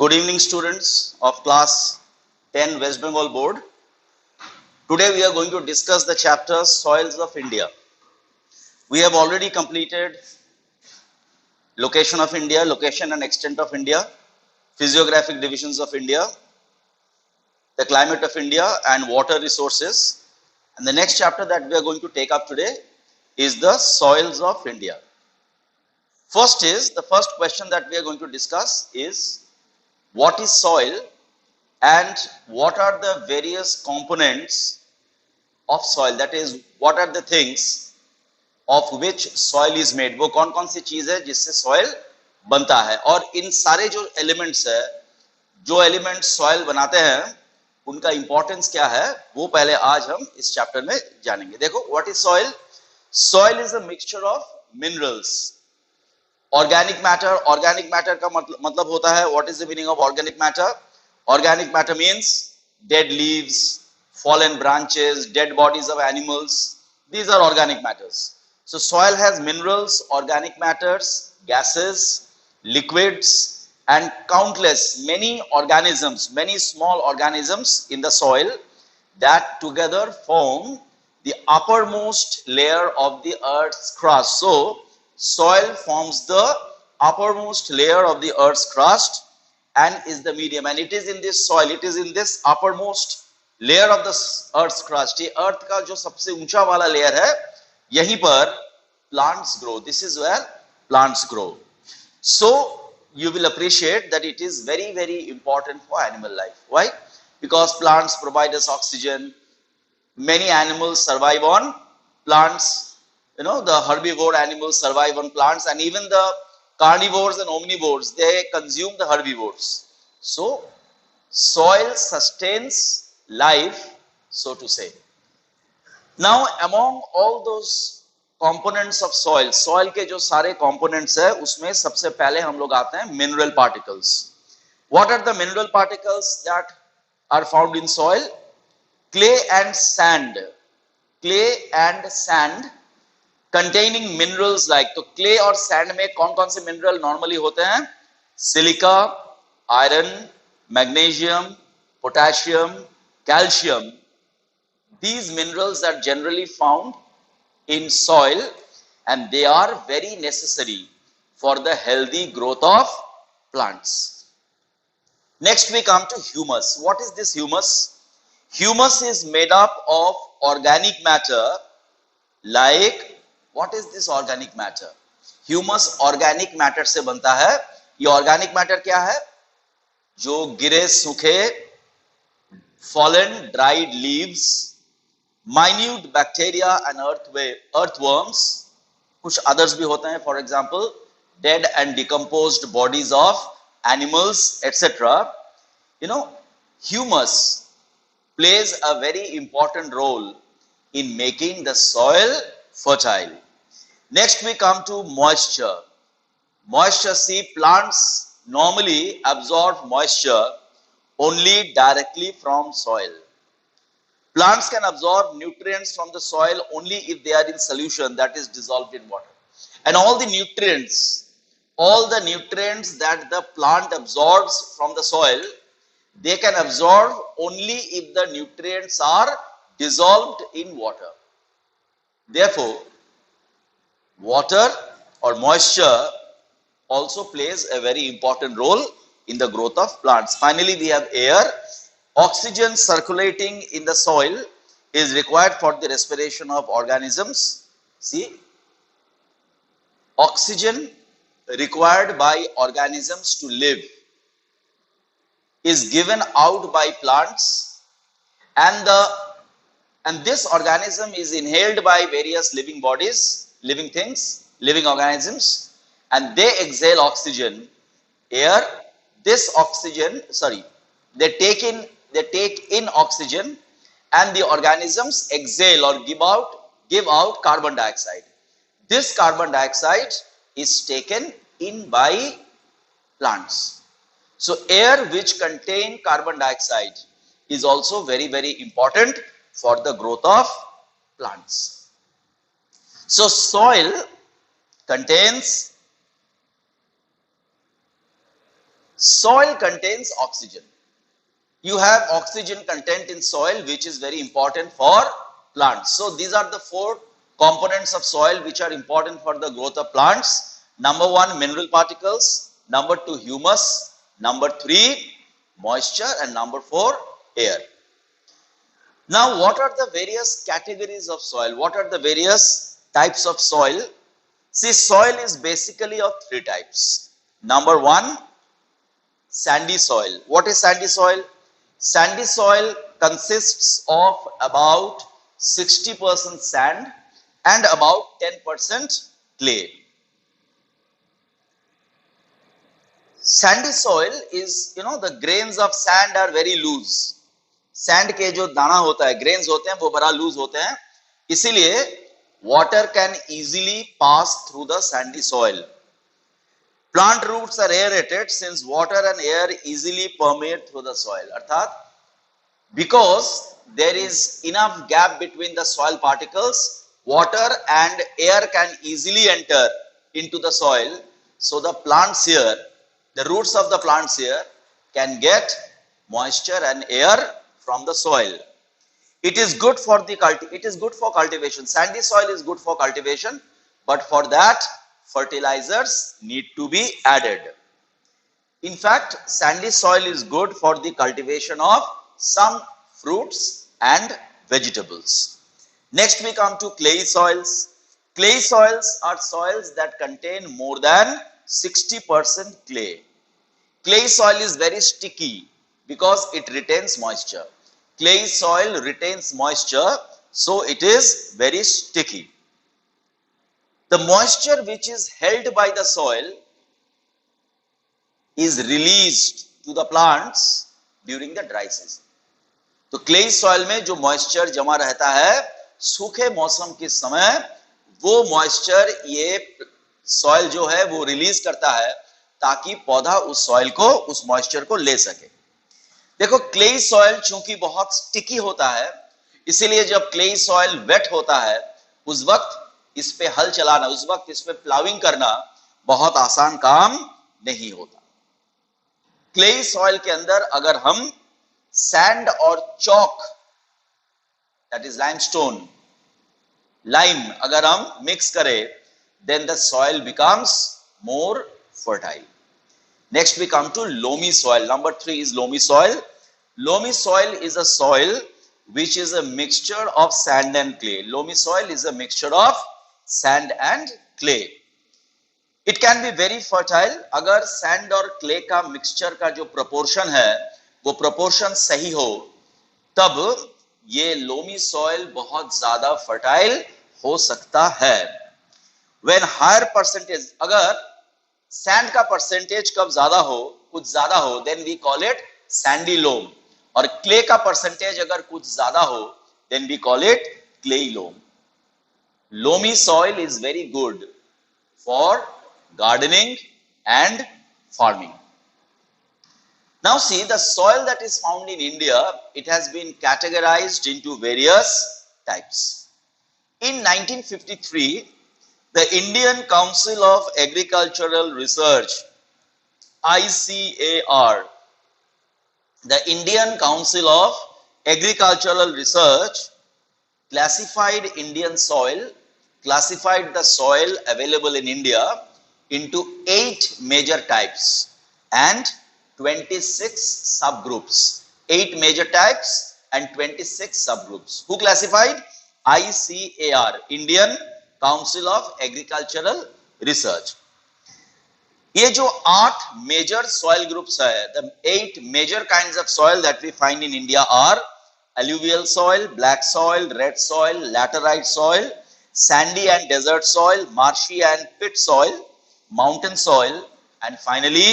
Good evening, students of class 10 West Bengal board. Today we are going to discuss the chapter Soils of India. We have already completed location of India, location and extent of India, physiographic divisions of India, the climate of India and water resources. And the next chapter that we are going to take up today is the soils of India. The first question that we are going to discuss is what is soil and what are the various components of soil, that is what are the things of which soil is made, वो कौन कौन सी चीज है जिससे soil बनता है और इन सारे जो elements है, जो elements soil बनाते हैं उनका importance क्या है वो पहले आज हम इस chapter में जानेंगे. देखो what is soil? Soil is a mixture of minerals. Organic matter का मतलब होता है, what is the meaning of organic matter? Organic matter means dead leaves, fallen branches, dead bodies of animals. These are organic matters. So soil has minerals, organic matters, gases, liquids and many organisms, many small organisms in the soil that together form the uppermost layer of the earth's crust. So soil forms the uppermost layer of the earth's crust and is the medium, and it is in this soil, it is in this uppermost layer of the earth's crust. ये earth का जो सबसे ऊंचा वाला layer है, यहीं पर plants grow. This is where plants grow. So you will appreciate that it is very, very important for animal life. Why? Because plants provide us oxygen. Many animals survive on plants. You know, the herbivore animals survive on plants, and even the carnivores and omnivores, they consume the herbivores. So soil sustains life, so to say. Now among all those components of soil, soil के जो सारे components है उसमें सबसे पहले हम लोग आते हैं mineral particles. What are the mineral particles that are found in soil? Clay and sand. Clay and sand containing minerals like, तो clay और sand में कौन कौन से mineral normally होते हैं? Silica, iron, magnesium, potassium, calcium. These minerals are generally found in soil and they are very necessary for the healthy growth of plants. Next we come to humus. What is this humus? Humus is made up of organic matter like, what is this organic matter? Humus organic matter से बनता है. ये organic matter क्या है? जो गिरे सूखे, fallen dried leaves, minute bacteria and earthworms, कुछ others भी होते हैं, for example dead and decomposed bodies of animals, etc. You know, humus plays a very important role in making the soil fertile. Next we come to moisture. Moisture, see, plants normally absorb moisture only directly from soil. Plants can absorb nutrients from the soil only if they are in solution, that is dissolved in water. And all the nutrients that the plant absorbs from the soil, they can absorb only if the nutrients are dissolved in water. Therefore, water or moisture also plays a very important role in the growth of plants. Finally, we have air. Oxygen circulating in the soil is required for the respiration of organisms. See, oxygen required by organisms to live is given out by plants, and this organism is inhaled by various living bodies, living things, living organisms, and they exhale oxygen, air. This oxygen, they take in oxygen, and the organisms exhale or give out carbon dioxide. This carbon dioxide is taken in by plants. So air which contain carbon dioxide is also very, very important for the growth of plants. So soil contains Soil contains oxygen. You have oxygen content in soil, which is very important for plants. So these are the four components of soil which are important for the growth of plants. Number one, mineral particles. Number two, humus. Number three, moisture. And number four, air. Now, what are the various categories of soil? What are the various types of soil? See, soil is basically of three types. Number one, sandy soil. What is sandy soil? Sandy soil consists of about 60% sand and about 10% clay. Sandy soil is, the grains of sand are very loose. Sand के जो दाना होता है, grains होते हैं, वो बड़ा loose होते हैं, इसीलिए water can easily pass through the sandy soil. Plant roots are aerated since water and air easily permeate through the soil. अर्थात because there is enough gap between the soil particles, water and air can easily enter into the soil, so the plants here, the roots of the plants here can get moisture and air from the soil. It is good for cultivation. Sandy soil is good for cultivation, but for that fertilizers need to be added. In fact, sandy soil is good for the cultivation of some fruits and vegetables. Next we come to clay soils. Clay soils are soils that contain more than 60% clay. Clay soil is very sticky because it retains moisture. Clay soil retains moisture, so it is very sticky. The moisture which is held by the soil is released to the plants during the dry season. तो clay soil में जो moisture जमा रहता है सूखे मौसम के समय, वो moisture ये soil जो है वो release करता है ताकि पौधा उस soil को, उस moisture को ले सके. देखो, क्लेई सॉइल चूंकि बहुत स्टिकी होता है, इसीलिए जब क्लेई सॉइल वेट होता है उस वक्त इस पे हल चलाना, उस वक्त इस पे प्लाविंग करना बहुत आसान काम नहीं होता. क्लेई सॉइल के अंदर अगर हम सैंड और chalk, that is limestone, lime अगर हम मिक्स करें, then the soil becomes more fertile. Next we come to loamy soil. Number 3 is loamy soil. Loamy soil is a soil which is a mixture of sand and clay. Loamy soil is a mixture of sand and clay. It can be very fertile. अगर sand और clay का mixture का जो proportion है, वो proportion सही हो, तब ये loamy soil बहुत ज़्यादा fertile हो सकता है. When higher percentage, अगर सैंड का परसेंटेज कब ज्यादा हो, कुछ ज्यादा हो, then we call it sandy loam. और क्ले का परसेंटेज अगर कुछ ज्यादा हो, then we call it clayey loam. Loamy soil is very good for gardening and farming. Now see the soil that is found in India, it has been categorized into various types. In 1953 the Indian Council of Agricultural Research, ICAR, the Indian Council of Agricultural Research classified Indian soil, classified the soil available in India into 8 major types and 26 subgroups. 8 major types and 26 subgroups. Who classified? ICAR, Indian Council of Agricultural Research. ये जो 8 major soil groups है, the 8 major kinds of soil that we find in India are alluvial soil, black soil, red soil, laterite soil, sandy and desert soil, marshy and pit soil, mountain soil, and finally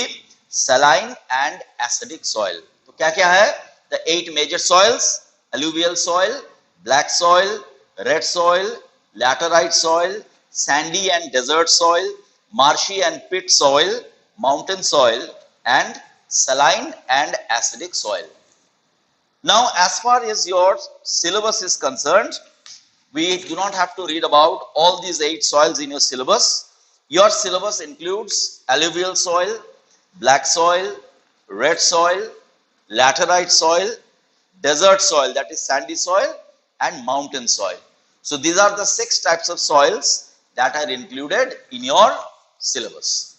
saline and acidic soil. तो क्या क्या है? The 8 major soils: alluvial soil, black soil, red soil, laterite soil, sandy and desert soil, marshy and pit soil, mountain soil, and saline and acidic soil. Now, as far as your syllabus is concerned, we do not have to read about all these 8 soils in your syllabus. Your syllabus includes alluvial soil, black soil, red soil, laterite soil, desert soil, that is sandy soil, and mountain soil. So these are the 6 types of soils that are included in your syllabus.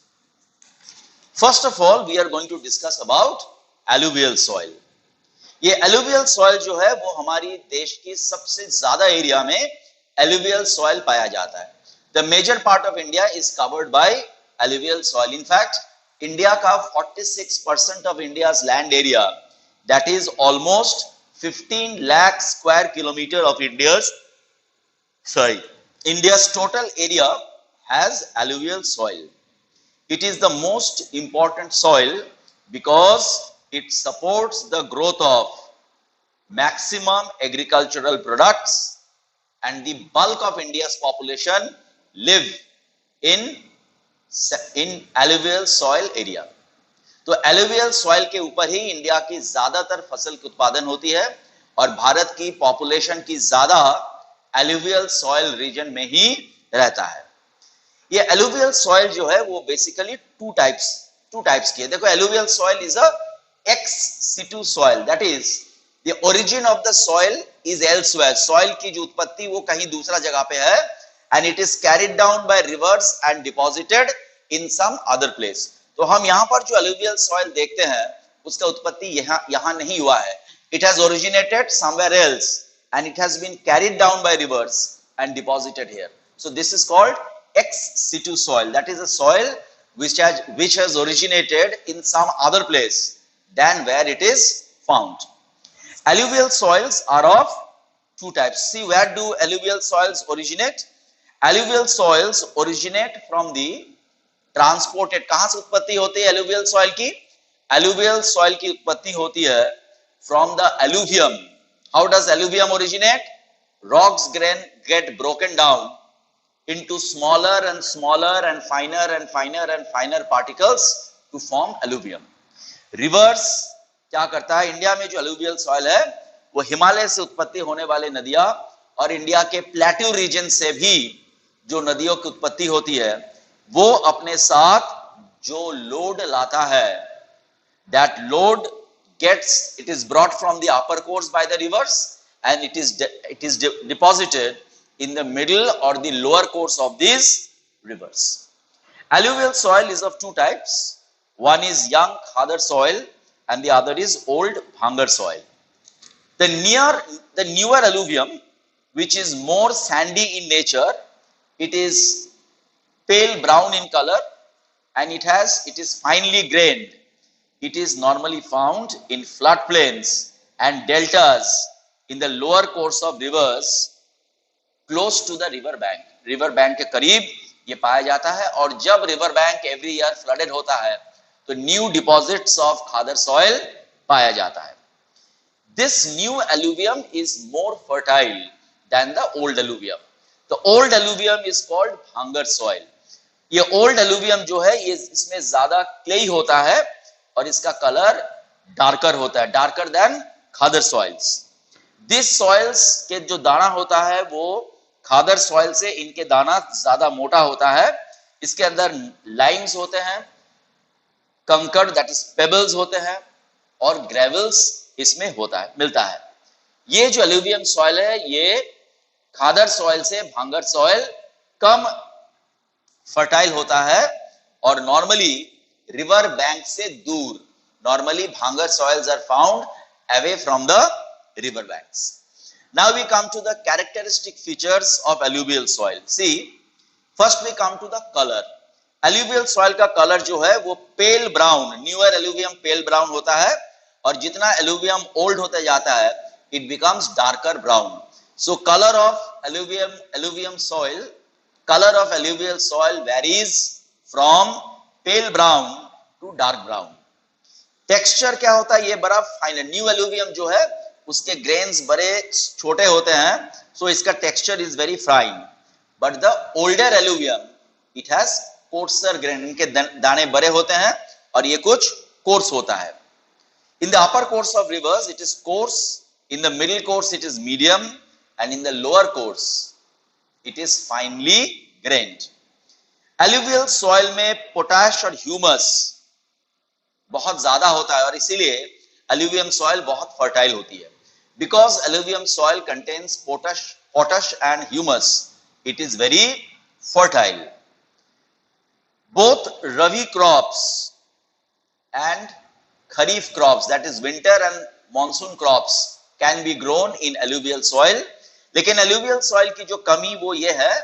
First of all, we are going to discuss about alluvial soil. ये alluvial soil जो है वो हमारी देश की सबसे ज्यादा area में alluvial soil पाया जाता है. The major part of India is covered by alluvial soil. In fact, India का 46% of India's land area, that is almost 15 lakh square kilometer of India's total area has alluvial soil. It is the most important soil because it supports the growth of maximum agricultural products, and the bulk of India's population live in alluvial soil area. तो alluvial soil के ऊपर ही India की ज्यादातर फसल की उत्पादन होती है और भारत की पॉपुलेशन की ज्यादा alluvial soil region में ही रहता है. ये alluvial soil जो है वो बेसिकली टू टाइप्स की है. देखो, alluvial soil is a ex situ soil, that is the origin of the soil is elsewhere. Soil की जो उत्पत्ति वो कहीं दूसरा जगह पे है, and it is carried down by rivers and deposited in some other place. तो हम यहाँ पर जो alluvial soil देखते हैं उसका उत्पत्ति यहाँ नहीं हुआ है. It has originated somewhere else and it has been carried down by rivers and deposited here. So this is called ex situ soil. That is a soil which has originated in some other place than where it is found. Alluvial soils are of two types. See, where do alluvial soils originate? Alluvial soils originate from the transported. कहां से उत्पत्ति होती है alluvial soil की? Alluvial soil की उत्पत्ति होती है from the alluvium. How does alluvium originate? Rocks get broken down into smaller and smaller and finer and finer and finer particles to form alluvium. Rivers क्या करता है? इंडिया में जो alluvial soil है वो हिमालय से उत्पत्ति होने वाले नदियां और इंडिया के प्लेट्यू रीजन से भी जो नदियों की उत्पत्ति होती है वो अपने साथ जो लोड लाता है, that load it is brought from the upper course by the rivers and it is deposited in the middle or the lower course of these rivers. Alluvial soil is of two types. One is young Khadar soil and the other is old Bhangar soil. The newer alluvium, which is more sandy in nature, it is pale brown in color and it is finely grained. It is normally found in floodplains and deltas in the lower course of rivers close to the river bank. River bank के करीब ये पाया जाता है और जब river bank every year flooded होता है तो new deposits of Khadar soil पाया जाता है. This new alluvium is more fertile than the old alluvium. The old alluvium is called Bhangar soil. ये old alluvium जो है ये इसमें ज्यादा clay होता है और इसका कलर डार्कर होता है, darker than khadar soils. This soils के जो दाना होता है वो खादर soil से इनके दाना ज्यादा मोटा होता है. इसके अंदर लाइम्स होते हैं, कंकड़ दैट इज पेबल्स होते हैं और ग्रेवल्स इसमें मिलता है. ये जो alluvium soil है ये खादर soil से भांगर soil कम फर्टाइल होता है और नॉर्मली रिवर बैंक से दूर. नॉर्मली भांगर soils are found away from the river banks. Now we come to the characteristic features of alluvial soil. See, first we come to the color. Alluvial soil का colour जो है वो pale brown, newer alluvium pale brown होता है और जितना alluvium old होता जाता है it becomes darker brown. So color of alluvial soil varies from pale brown to dark brown. Texture क्या होता है? ये बड़ा फाइन. न्यू alluvium जो है उसके ग्रेन्स बड़े छोटे होते हैं, सो इसका texture is very fine. But the older alluvium it has courser grain. इनके दाने बड़े होते हैं और ये कुछ कोर्स होता है. इन the upper course of reverse it is course, in the middle course it is medium and in the lower course it is finally grand. alluvial soil में पोटाश और ह्यूमस बहुत ज्यादा होता है और इसीलिए एल्यूवियम सॉइल बहुत फर्टाइल होती है। Because alluvium soil contains potash and humus, it is very fertile. Both rabi crops and kharif crops, that is winter and monsoon crops, can be grown in alluvial soil. लेकिन alluvial soil की जो कमी वो ये है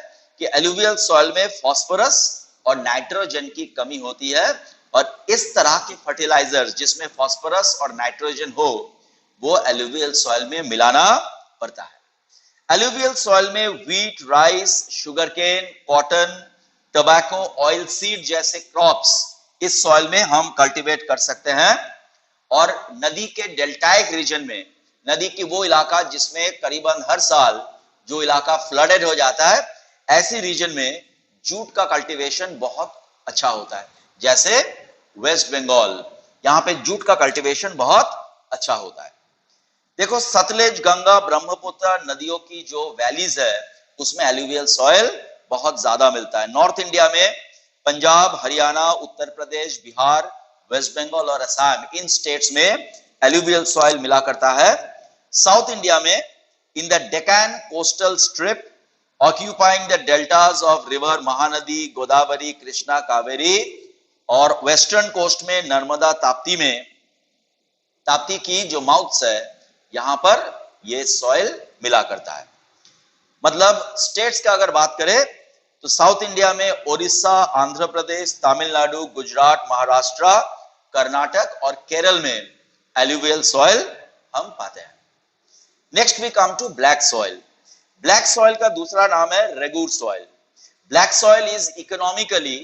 कि alluvial soil में phosphorus और नाइट्रोजन की कमी होती है और इस तरह के फर्टिलाइजर्स जिसमें phosphorus और नाइट्रोजन हो वो alluvial soil में मिलाना पड़ता है। alluvial soil में wheat, rice, sugarcane, cotton, tobacco, oil seed जैसे क्रॉप्स इस सॉइल में हम कल्टीवेट कर सकते हैं और नदी के डेल्टाइक रीजन में, नदी की वो इलाका जिसमें करीबन हर साल जो इलाका फ्लडेड हो जाता है, ऐसी रीजन में जूट का कल्टीवेशन बहुत अच्छा होता है। जैसे वेस्ट बंगाल, यहाँ पे जूट का कल्टीवेशन बहुत अच्छा होता है। देखो सतलुज, गंगा, ब्रह्मपुत्र नदियों की जो वैलीज है उसमें एल्यूवियल सॉइल बहुत ज्यादा मिलता है। नॉर्थ इंडिया में पंजाब, हरियाणा, उत्तर प्रदेश, बिहार, वेस्ट बंगाल और असम, इन स्टेट्स में एल्यूवियल सॉइल मिला करता है। साउथ इंडिया में इन the Deccan coastal strip occupying the deltas of river Mahanadi, Godavari, Krishna, Kaveri और वेस्टर्न कोस्ट में नर्मदा, ताप्ती में, ताप्ती की जो माउथ्स है यहां पर ये सॉइल मिला करता है। मतलब स्टेट्स का अगर बात करें तो साउथ इंडिया में ओडिशा, आंध्र प्रदेश, तमिलनाडु, गुजरात, महाराष्ट्र, कर्नाटक और केरल में एल्यूवियल सॉइल हम पाते हैं। Next we come to black soil. Black soil का दूसरा नाम है regur soil. Black soil is economically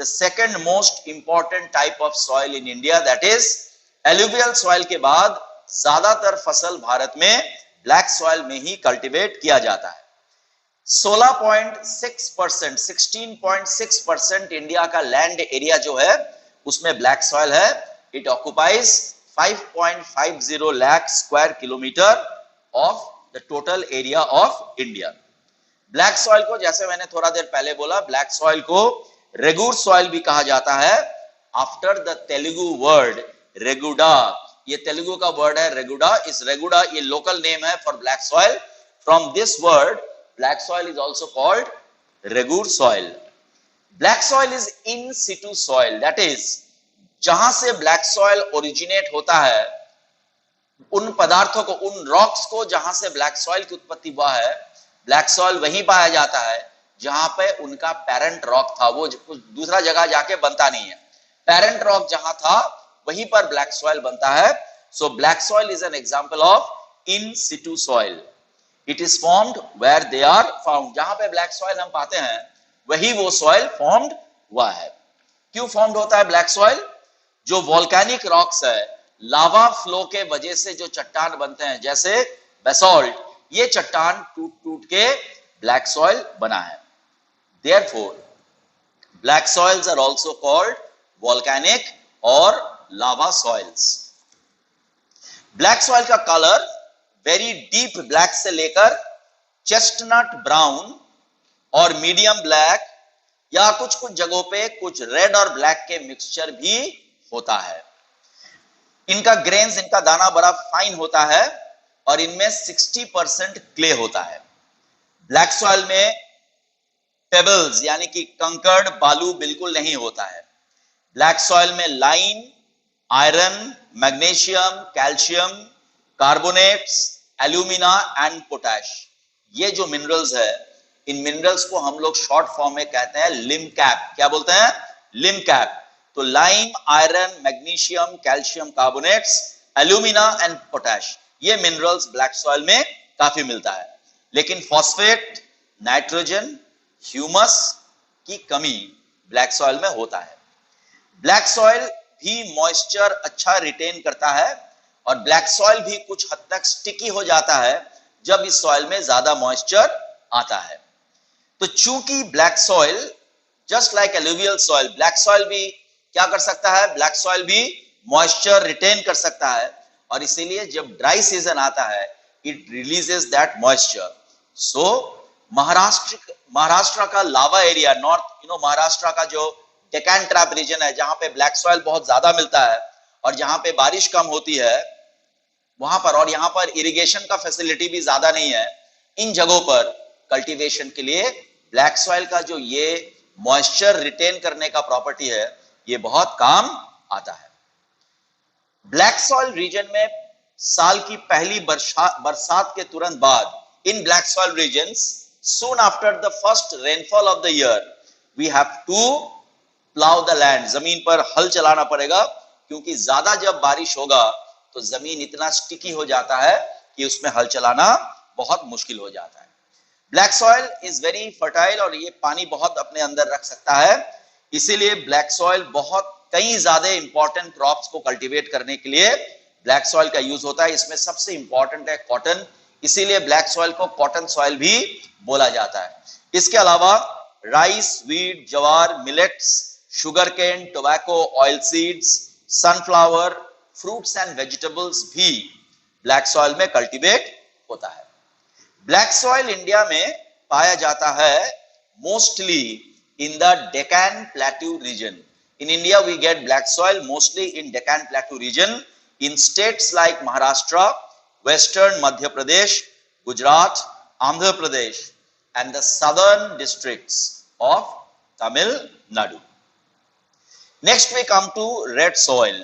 the second most important type of soil in India, that is alluvial soil के बाद ज्यादातर फसल भारत में ब्लैक सॉइल में ही कल्टीवेट किया जाता है। 16.6%, 16.6% इंडिया का लैंड एरिया जो है उसमें ब्लैक सॉइल है। It occupies 5.50 lakh square kilometre of the total area of India. Black soil को, जैसे मैंने थोड़ा देर पहले बोला, ब्लैक सॉइल को रेगूर सॉइल भी कहा जाता है आफ्टर द तेलुगु वर्ड रेगुडा। ये तेलुगु का वर्ड है रेगुडा। इस रेगुडा ये लोकल नेम है for black soil. From this word black soil is also called regur soil. Black soil is in situ soil, that is जहां से ब्लैक सॉइल ओरिजिनेट होता है, उन पदार्थों को, उन रॉक्स को जहां से ब्लैक सॉइल की उत्पत्ति हुआ है, ब्लैक सॉइल वहीं पाया जाता है जहां पे उनका पेरेंट रॉक था। वो कुछ दूसरा जगह जाके बनता नहीं है। पेरेंट रॉक जहां था वहीं पर ब्लैक सॉइल बनता है। So black soil is an example of in situ soil. It is formed where they are found. जहां पे ब्लैक सॉइल हम पाते हैं वही वो सॉइल फॉर्म्ड हुआ है। क्यों फॉर्म्ड होता है ब्लैक सॉइल? जो वोल्केनिक रॉक्स है, लावा फ्लो के वजह से जो चट्टान बनते हैं, जैसे बेसॉल्ट, ये चट्टान टूट टूट के ब्लैक सॉइल बना है। Therefore black soils are also called volcanic or lava soils. Black soil का कलर वेरी डीप ब्लैक से लेकर चेस्टनट ब्राउन और मीडियम ब्लैक या कुछ कुछ जगहों पे कुछ रेड और ब्लैक के मिक्सचर भी होता है। इनका ग्रेन्स, इनका दाना बड़ा फाइन होता है और इनमें 60% क्ले होता है। ब्लैक सॉइल में पेबल्स यानी कि कंकड़, बालू बिल्कुल नहीं होता है। ब्लैक सॉइल में lime, iron, magnesium, calcium, carbonates, alumina and potash, ये जो मिनरल्स है, इन मिनरल्स को हम लोग शॉर्ट फॉर्म में कहते हैं लिम कैप। क्या बोलते हैं? लिम कैप। तो lime, iron, magnesium, calcium carbonates, alumina and potash, ये मिनरल्स ब्लैक सॉइल में काफी मिलता है। लेकिन फॉस्फेट, नाइट्रोजन, ह्यूमस की कमी ब्लैक सॉइल में होता है। ब्लैक सॉइल भी मॉइस्चर अच्छा रिटेन करता है और ब्लैक सॉइल भी कुछ हद तक स्टिकी हो जाता है जब इस सॉइल में ज्यादा मॉइस्चर आता है। तो चूंकि black soil just like alluvial soil, black soil भी क्या कर सकता है? ब्लैक सॉइल भी मॉइस्चर रिटेन कर सकता है और इसीलिए जब ड्राई सीजन आता है इट रिलीजेस दैट मॉइस्चर। सो महाराष्ट्र का लावा एरिया, नॉर्थ महाराष्ट्र का जो डेक्कन ट्रैप रीजन है जहां पे ब्लैक सॉइल बहुत ज्यादा मिलता है और जहां पे बारिश कम होती है वहां पर, और यहां पर इरिगेशन का फैसिलिटी भी ज्यादा नहीं है, इन जगहों पर कल्टीवेशन के लिए ब्लैक सॉइल का जो ये मॉइस्चर रिटेन करने का प्रॉपर्टी है ये बहुत काम आता है। ब्लैक सॉइल रीजन में साल की पहली बरसात के तुरंत बाद इन black soil regions soon after the first rainfall of the year we have to plow the land, जमीन पर हल चलाना पड़ेगा, क्योंकि ज्यादा जब बारिश होगा तो जमीन इतना स्टिकी हो जाता है कि उसमें हल चलाना बहुत मुश्किल हो जाता है। Black soil is very fertile और ये पानी बहुत अपने अंदर रख सकता है, इसीलिए ब्लैक सॉइल बहुत कई ज्यादा इंपॉर्टेंट क्रॉप्स को कल्टीवेट करने के लिए ब्लैक सॉइल का यूज होता है। इसमें सबसे इंपॉर्टेंट है कॉटन, इसीलिए ब्लैक सॉइल को कॉटन सॉइल भी बोला जाता है। इसके अलावा rice, wheat, jowar, millets, sugar cane, tobacco, oil seeds, sunflower, fruits and vegetables भी ब्लैक सॉइल में कल्टीवेट होता है। ब्लैक सॉइल इंडिया में पाया जाता है mostly in the Deccan plateau region. In India, we get black soil mostly in Deccan Plateau region, in states like Maharashtra, Western Madhya Pradesh, Gujarat, Andhra Pradesh, and the southern districts of Tamil Nadu. Next, we come to red soil.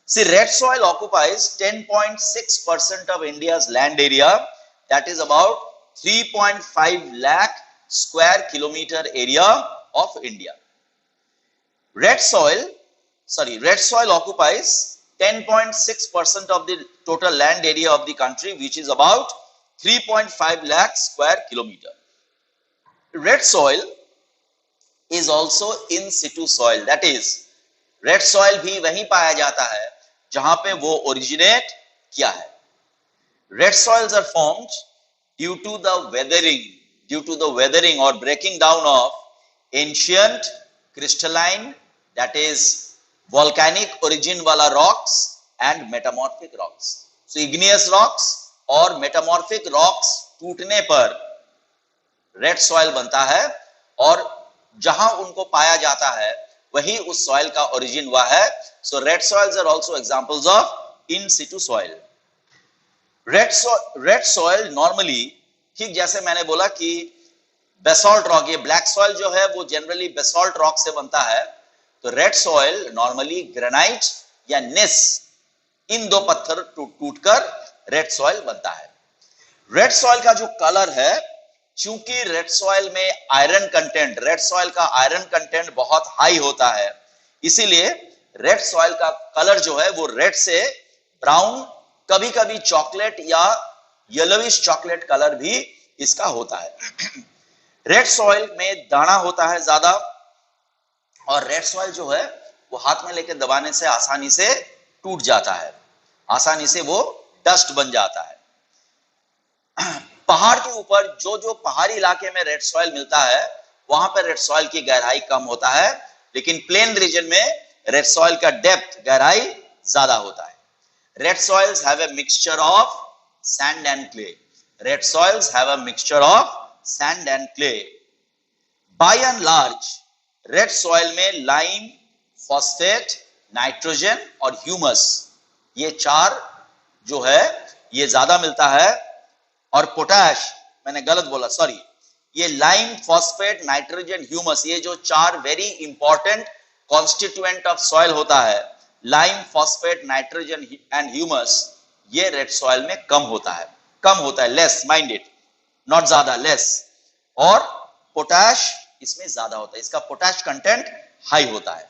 See, red soil occupies 10.6% of India's land area, that is about 3.5 lakh square kilometer area of India. Red soil occupies 10.6% of the total land area of the country, which is about 3.5 lakh square kilometer. Red soil is also in situ soil, that is, red soil भी वहीं पाया जाता है जहां पे वो originate किया है। Red soils are formed due to the weathering or breaking down of ancient crystalline, that is volcanic origin wala rocks and metamorphic rocks. So igneous rocks और metamorphic rocks टूटने पर रेड सॉइल बनता है, और जहां उनको पाया जाता है वही उस सॉइल का ओरिजिन हुआ है। So red soils are also examples of in situ soil. Red soil normally, ठीक जैसे मैंने बोला कि बेसॉल्ट रॉक, ये ब्लैक सॉइल जो है वो जनरली बेसॉल्ट रॉक से बनता है, तो रेड सॉइल नॉर्मली ग्रेनाइट या नेस, इन दो पत्थर टूटकर रेड सॉइल बनता है। रेड सॉइल का जो कलर है, चूंकि रेड सॉइल में आयरन कंटेंट, रेड सॉइल का आयरन कंटेंट बहुत हाई होता है, इसीलिए रेड सॉइल का कलर जो है वो रेड से ब्राउन, कभी कभी चॉकलेट या येलोविश चॉकलेट कलर भी इसका होता है। रेड सॉइल में दाना होता है ज्यादा, और रेड सॉइल जो है वो हाथ में लेकर दबाने से आसानी से टूट जाता है, आसानी से वो डस्ट बन जाता है। पहाड़ के ऊपर जो पहाड़ी इलाके में रेड सॉइल मिलता है वहां पर रेड सॉइल की गहराई कम होता है, लेकिन प्लेन रीजन में रेड सॉइल का डेप्थ, गहराई ज्यादा होता है। Red soils have a mixture of sand and clay. Red soils have a mixture of sand and clay. By and large red soil में लाइम, फॉस्फेट, नाइट्रोजन और humus, ये चार जो है ये ज्यादा मिलता है, और पोटैश, मैंने गलत बोला, सॉरी, ये लाइम, फॉस्फेट, नाइट्रोजन, ह्यूमस, ये जो चार very important constituent of soil होता है, lime, phosphate, nitrogen and humus, ये रेड सॉइल में कम होता है, लेस, माइंड इट, नॉट ज्यादा, लेस। और पोटैश इसमें ज्यादा होता है, इसका पोटैश कंटेंट हाई होता है।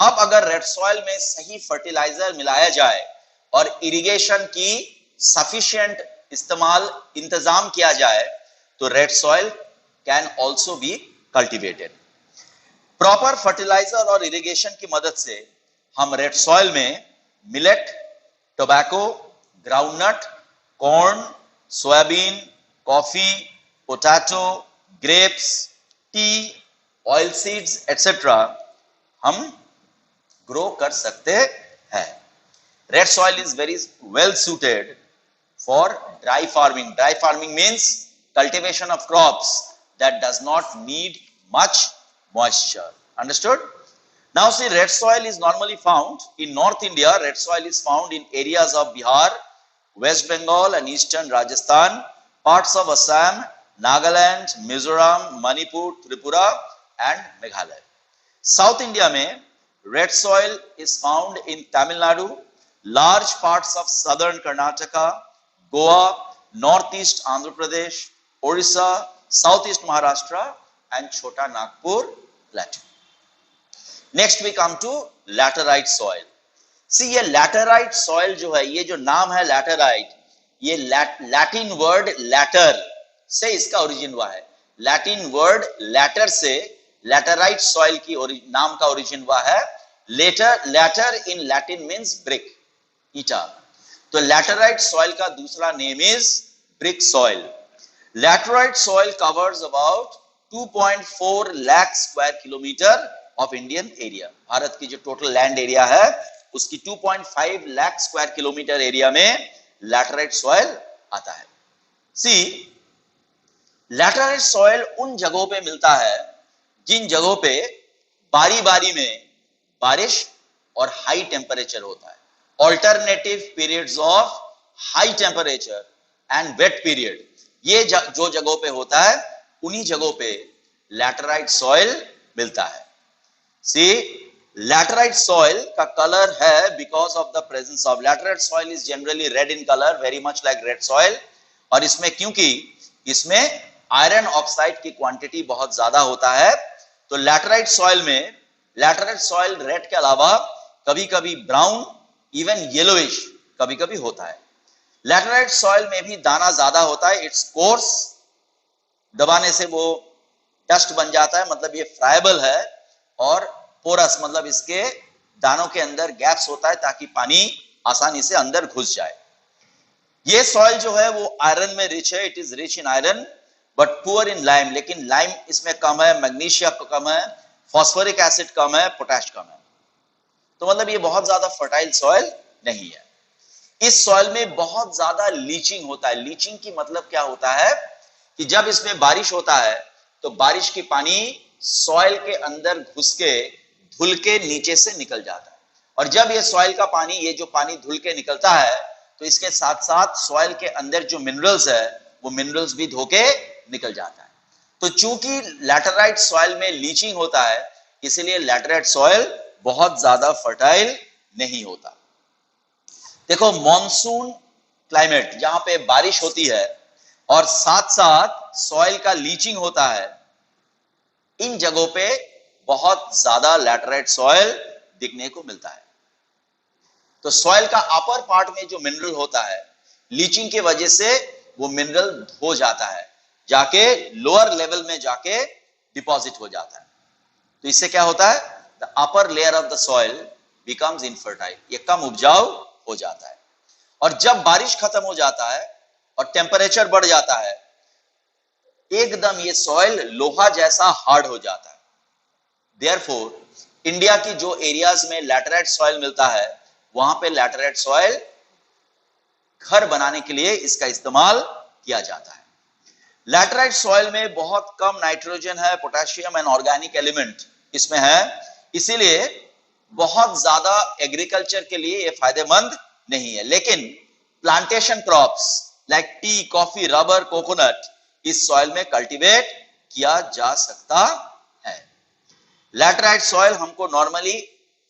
अब अगर रेड सॉइल में सही फर्टिलाइजर मिलाया जाए और इरिगेशन की सफिशिएंट इंतजाम किया जाए तो red soil can also be cultivated. Proper fertiliser और इरिगेशन की मदद से हम रेड सॉइल में millet, tobacco, groundnut, corn, soybean, coffee, potato, grapes, tea, oil seeds etcetera हम ग्रो कर सकते हैं। Red soil is very well suited for dry farming. Dry farming means cultivation of crops that does not need much moisture. Understood? Now see, red soil is normally found in North India. Red soil is found in areas of Bihar, West Bengal and eastern Rajasthan, parts of Assam, Nagaland, Mizoram, Manipur, Tripura and Meghalaya. South India में red soil is found in Tamil Nadu, large parts of southern Karnataka, Goa, northeast Andhra Pradesh, Orissa, southeast Maharashtra and Chota Nagpur plateau. Next we come to laterite soil. See, ये laterite soil जो है, ये जो नाम है laterite, ये Latin word latter से इसका ओरिजिन हुआ है. लैटिन वर्ड latter से laterite soil की नाम का ओरिजिन हुआ है. latter in Latin means brick, ईटा. तो laterite soil का दूसरा name is brick soil. Laterite soil covers about 2.4 lakh square kilometer of Indian area. Bharat की जो टोटल लैंड एरिया है उसकी 2.5 लाख स्क्वायर किलोमीटर एरिया में लैटराइट सॉइल आता है. सी, लैटराइट सॉइल उन जगहों पे मिलता है जिन जगहों पे बारी बारी में बारिश और हाई टेम्परेचर होता है. Alternative periods of high temperature and wet period, ये जो जगहों पे होता है उन्हीं जगहों पे लैटराइट सॉइल मिलता है. सी, laterite soil का कलर है because of the presence of laterite soil is generally red in color, very much like red soil. और इसमें क्योंकि इसमें आयरन ऑक्साइड की क्वांटिटी बहुत ज्यादा होता है, तो लैटराइट सॉइल में लैटराइट सॉइल रेड के अलावा कभी कभी ब्राउन, इवन येलोइश कभी कभी होता है. लैटराइट सॉइल में भी दाना ज्यादा होता है. इट्स कोर्स, दबाने से वो डस्ट बन जाता है, मतलब ये फ्राइबल है. और पोरस मतलब इसके दानों के अंदर गैप्स होता है ताकि पानी आसानी से अंदर घुस जाए. ये सॉइल जो है वो आयरन में रिच है. It is rich in iron but poor in lime. लेकिन लाइम इसमें कम है, मैग्नीशियम कम है, फॉस्फोरिक एसिड कम है, पोटैश कम है. तो मतलब ये बहुत ज्यादा फर्टाइल सॉइल नहीं है. इस सॉइल में बहुत ज्यादा लीचिंग होता है. लीचिंग की मतलब क्या होता है कि जब इसमें बारिश होता है तो बारिश की पानी सॉइल के अंदर घुस के धुल के नीचे से निकल जाता है. और जब ये सॉइल का पानी, ये जो पानी धुल के निकलता है, तो इसके साथ साथ सॉइल के अंदर जो मिनरल्स है वो मिनरल्स भी धो के निकल जाता है. तो चूंकि लैटराइट सॉइल में लीचिंग होता है, इसलिए लैटराइट सॉइल बहुत ज्यादा फर्टाइल नहीं होता. देखो, मॉनसून क्लाइमेट जहां पे बारिश होती है और साथ साथ सॉइल का लीचिंग होता है, इन जगहों पे बहुत ज्यादा लैटराइट सॉइल दिखने को मिलता है. तो सॉइल का अपर पार्ट में जो मिनरल होता है, लीचिंग की वजह से वो मिनरल हो जाता है, जाके लोअर लेवल में जाके डिपॉजिट हो जाता है. तो इससे क्या होता है, the upper layer of the soil becomes infertile. ये कम उपजाऊ हो जाता है. और जब बारिश खत्म हो जाता है और टेम्परेचर बढ़ जाता है, एकदम ये सॉइल लोहा जैसा हार्ड हो जाता है. देयरफॉर इंडिया की जो एरियाज में लैटराइट सॉइल मिलता है, वहां पे लैटराइट सॉइल घर बनाने के लिए इसका इस्तेमाल किया जाता है. लैटराइट सॉइल में बहुत कम नाइट्रोजन है, पोटेशियम एंड ऑर्गेनिक एलिमेंट इसमें है, इसीलिए बहुत ज्यादा एग्रीकल्चर के लिए ये फायदेमंद नहीं है. लेकिन plantation crops like tea, coffee, rubber, coconut इस सॉइल में कल्टीवेट किया जा सकता है. लैटराइट सॉइल हमको नॉर्मली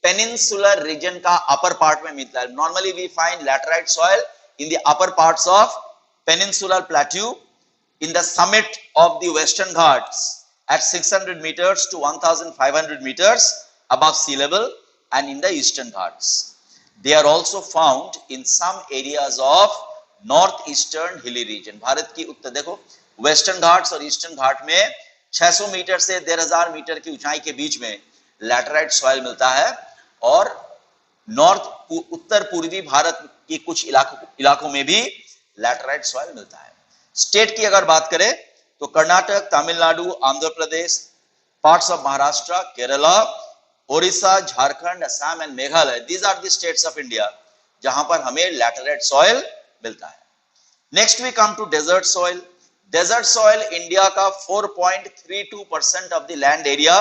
पेनिनसुलर रीजन का अपर पार्ट में मिलता है. Normally we find laterite soil in the upper parts of peninsular plateau, in the summit of the Western Ghats at 600 meters to 1500 meters above sea level and in the Eastern Ghats. They are also found in some areas of northeastern hilly region. Bharat की उत्तर, देखो western Ghats और eastern घाट में 600 metre से 1500 metre की ऊंचाई के बीच में laterite soil मिलता है. और उत्तर पूर्वी भारत की कुछ इलाकों में भी लैटराइट सॉइल मिलता है. स्टेट की अगर बात करें तो Karnataka, Tamil Nadu, Andhra Pradesh, parts of Maharashtra, Kerala, Odisha, Jharkhand, Assam and Meghalaya, these are the states of India जहां पर हमें लैटराइट सॉइल मिलता है. Next we come to desert soil. Desert soil India का 4.32% ऑफ द लैंड एरिया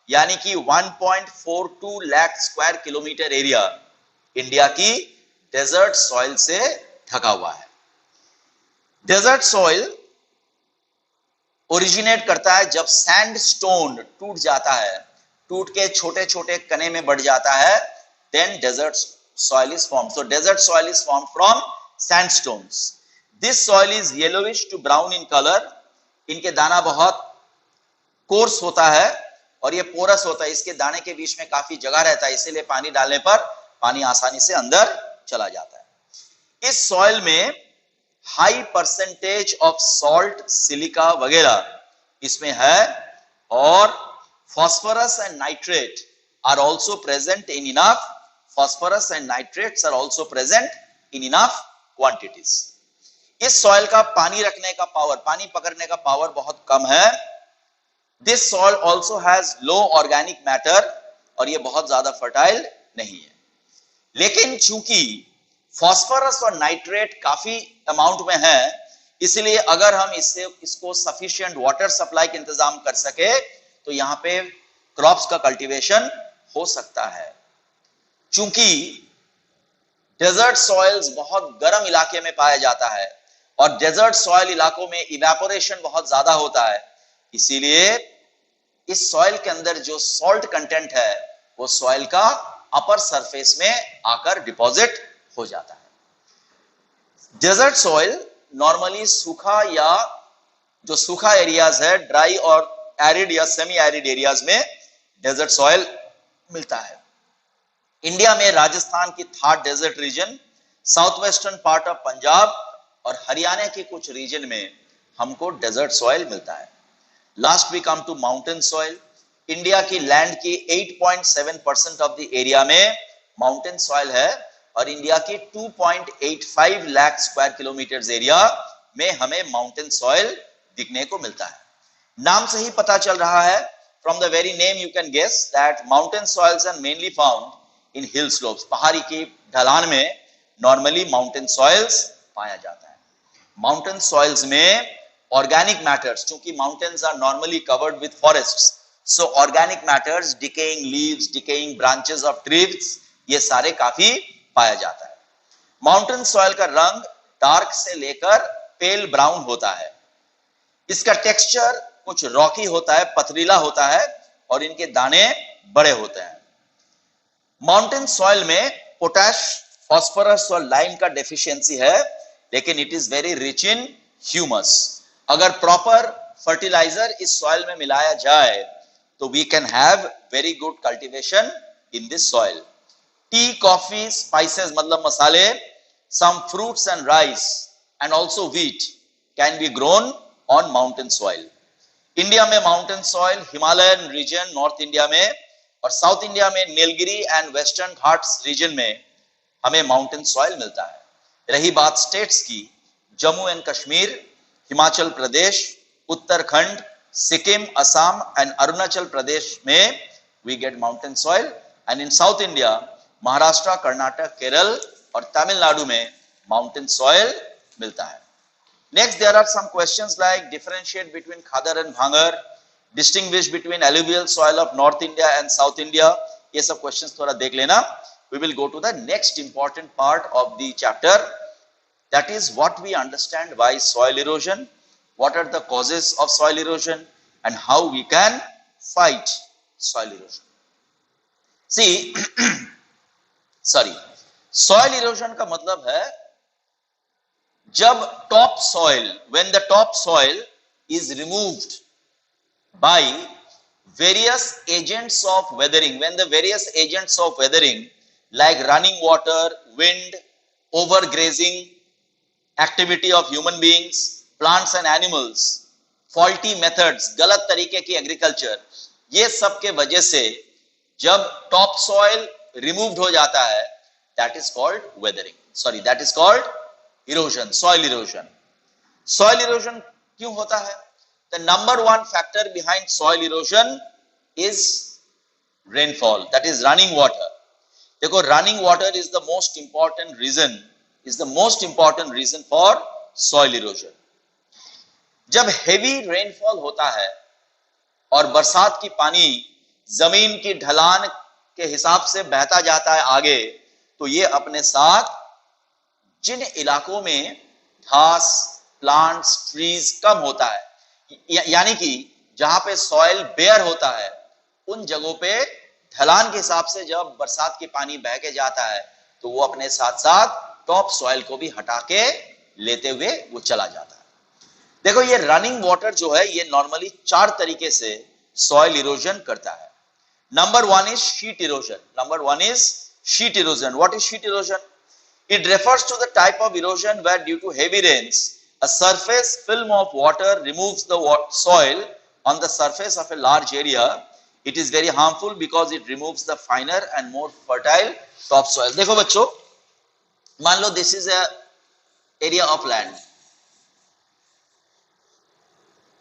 यानी कि 1.42 lakh square kilometer area India की डेजर्ट सॉइल से ढका हुआ है। डेजर्ट सॉइल ओरिजिनेट करता है जब सैंडस्टोन टूट जाता है, टूट के छोटे छोटे कणे में बढ़ जाता है, then desert soil is formed. So desert soil is formed from sandstones. This soil is yellowish to brown in colour. इनके दाना बहुत कोर्स होता है और ये पोरस होता है, इसके दाने के बीच में काफी जगह रहता है, इसीलिए पानी डालने पर पानी आसानी से अंदर चला जाता है। इस सॉइल में high percentage of salt, silica वगैरह इसमें है और phosphorus and nitrate are also present in enough. Phosphorus and nitrates are also present in enough quantities. इस सॉइल का पानी रखने का पावर, पानी पकड़ने का पावर बहुत कम है। This soil also has low organic matter और ये बहुत ज्यादा फर्टाइल नहीं है। लेकिन चूंकि फॉस्फोरस और नाइट्रेट काफी अमाउंट में है, इसलिए अगर हम इसको सफिशिएंट वाटर सप्लाई का इंतजाम कर सके तो यहां पे क्रॉप्स का कल्टीवेशन हो सकता है। चूंकि डेजर्ट सॉइल्स बहुत गर्म इलाके में पाया जाता है और डेजर्ट सॉइल इलाकों में इवेपोरेशन बहुत ज्यादा होता है, इसीलिए इस सॉइल के अंदर जो सॉल्ट कंटेंट है वो सॉइल का अपर सरफेस में आकर डिपॉजिट हो जाता है। डेजर्ट सॉइल नॉर्मली सूखा या जो सूखा एरियाज है, ड्राई और एरिड या सेमी एरिड एरियाज में डेजर्ट सॉइल मिलता है। इंडिया में राजस्थान की Thar desert region, south western part of Punjab और हरियाणा के कुछ रीजन में हमको डेजर्ट सॉइल मिलता है। Last we come to mountain soil. India की लैंड की 8.7% ऑफ द एरिया में माउंटेन सॉइल है और इंडिया की 2.85 लाख स्क्वायर किलोमीटर एरिया में हमें माउंटेन सॉइल दिखने को मिलता है। नाम से ही पता चल रहा है, from the very name you can guess that mountain soils are mainly found in hill slopes. पहाड़ी की ढलान में नॉर्मली माउंटेन सॉइल्स पाया जाता है। माउंटेन सॉइल्स में ऑर्गेनिक मैटर्स, चूंकि mountains are normally covered with forests, so organic matters, decaying leaves, decaying branches of trees, ये सारे काफी पाया जाता है। माउंटेन सॉइल का रंग डार्क से लेकर पेल ब्राउन होता है। इसका टेक्सचर कुछ रॉकी होता है, पथरीला होता है और इनके दाने बड़े होते हैं। माउंटेन सॉइल में पोटैश, फास्फोरस और लाइम का डेफिशिएंसी है, लेकिन it is very rich in humus. अगर प्रॉपर फर्टिलाइजर इस सॉइल में मिलाया जाए तो we can have very good cultivation in this soil. Tea, coffee, spices मतलब मसाले, some fruits and rice and also wheat can be grown on mountain soil. India में mountain soil Himalayan region north India में और south India में Nilgiri and western Ghats region में हमें mountain soil मिलता है। रही बात स्टेट्स की, जम्मू एंड कश्मीर, हिमाचल प्रदेश, उत्तराखंड, सिक्किम, असम एंड अरुणाचल प्रदेश में we get mountain soil and in south India Maharashtra, Karnataka, Kerala और तमिलनाडु में माउंटेन सॉइल मिलता है। Next there are some questions like differentiate between khadar and bhangar, distinguish between alluvial soil of north India and south India. ये सब questions थोड़ा देख लेना। We will go to the next important part of the chapter, that is what we understand by soil erosion, what are the causes of soil erosion and how we can fight soil erosion. See soil erosion का मतलब है जब top soil, when the top soil is removed by various agents of weathering, when the various agents of weathering like running water, wind, overgrazing, activity of human beings, plants and animals, faulty methods, गलत तरीके की agriculture, ये सब के वजह से जब top soil removed हो जाता है, that is called weathering. Sorry, that is called erosion, soil erosion. Soil erosion क्यों होता है? The number one factor behind soil erosion is rainfall, that is running water. देखो, running water is the most important reason for soil erosion. जब heavy rainfall होता है और बरसात की पानी जमीन की ढलान के हिसाब से बहता जाता है आगे, तो ये अपने साथ जिन इलाकों में घास, प्लांट्स, ट्रीज कम होता है, यानी कि जहां पे सॉइल बेयर होता है, उन जगहों पे ढलान के हिसाब से जब बरसात के पानी बह के जाता है तो वो अपने साथ साथ टॉप सॉइल को भी हटा के लेते हुए वो चला जाता है। देखो ये रनिंग वाटर जो है ये नॉर्मली 4 तरीके से सॉइल इरोजन करता है। Number 1 is sheet erosion. Number 1 is sheet erosion. What is sheet erosion? It refers to the type of erosion where due to heavy rains, a surface film of water removes the soil on the surface of a large area. It is very harmful because it removes the finer and more fertile topsoil. देखो बच्चों, मान लो this is a area of land.